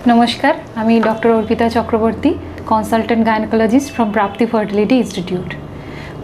नमस्कार, आमी doctor Arpita Chakraborty, consultant gynaecologist from Prapti fertility institute.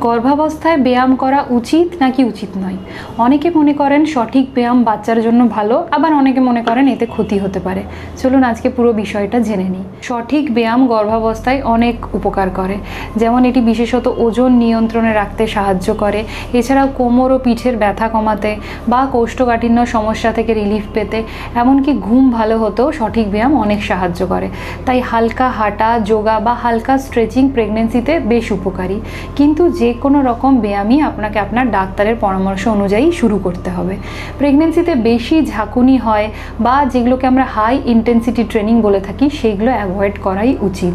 गर्भावस्थाय ব্যায়াম করা উচিত নাকি উচিত নয়, অনেকে মনে করেন সঠিক ব্যায়াম বাচ্চার জন্য ভালো, আবার অনেকে মনে করেন এতে ক্ষতি হতে পারে। চলুন আজকে পুরো বিষয়টা জেনে নিই। সঠিক ব্যায়াম গর্ভাবস্থায় অনেক উপকার করে, যেমন এটি বিশেষত ওজন নিয়ন্ত্রণে রাখতে সাহায্য করে, এছাড়াও কোমর ও পিঠের ব্যথা কমাতে বা কোষ্ঠকাঠিন্য সমস্যা থেকে রিলিফ পেতে, এমনকি ঘুম ভালো হতেও সঠিক ব্যায়াম অনেক সাহায্য করে। তাই হালকা হাঁটা, যোগা বা হালকা স্ট্রেচিং প্রেগনেন্সিতে বেশ উপকারী, কিন্তু যে কোনো রকম ব্যায়ামই আপনাকে আপনার ডাক্তারের পরামর্শ অনুযায়ী শুরু করতে হবে। প্রেগনেন্সিতে বেশি ঝাঁকুনি হয় বা যেগুলোকে আমরা হাই ইন্টেন্সিটি ট্রেনিং বলে থাকি, সেইগুলো অ্যাভয়েড করাই উচিত।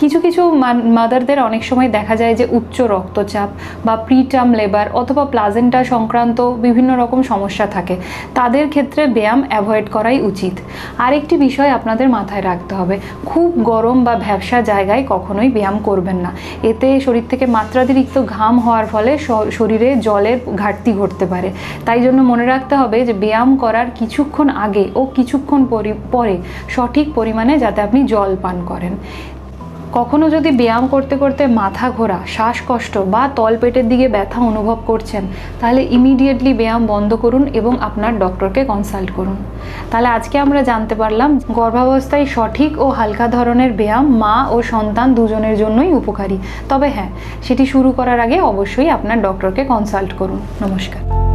কিছু কিছু মাদারদের অনেক সময় দেখা যায় যে উচ্চ রক্তচাপ বা প্রিটার্ম লেবার অথবা প্লাজেন্টা সংক্রান্ত বিভিন্ন রকম সমস্যা থাকে, তাদের ক্ষেত্রে ব্যায়াম অ্যাভয়েড করাই উচিত। আরেকটি বিষয় আপনাদের মাথায় রাখতে হবে, খুব গরম বা ভ্যাপসা জায়গায় কখনোই ব্যায়াম করবেন না। এতে শরীর থেকে মাত্রাতিরিক্ত ঘাম হওয়ার ফলে শরীরে জলের ঘাটতি ঘটতে পারে। তাই জন্য মনে রাখতে হবে যে ব্যায়াম করার কিছুক্ষণ আগে ও কিছুক্ষণ পরে সঠিক পরিমাণে যাতে আপনি জল পান করেন। কখনো যদি ব্যায়াম করতে করতে মাথা ঘোরা, শ্বাসকষ্ট বা তলপেটের দিকে ব্যথা অনুভব করছেন, তাহলে ইমিডিয়েটলি ব্যায়াম বন্ধ করুন এবং আপনার ডক্টরকে কনসাল্ট করুন। তাহলে আজকে আমরা জানতে পারলাম গর্ভাবস্থায় সঠিক ও হালকা ধরনের ব্যায়াম মা ও সন্তান দুজনের জন্যই উপকারী। তবে হ্যাঁ, সেটি শুরু করার আগে অবশ্যই আপনার ডক্টরকে কনসাল্ট করুন। নমস্কার।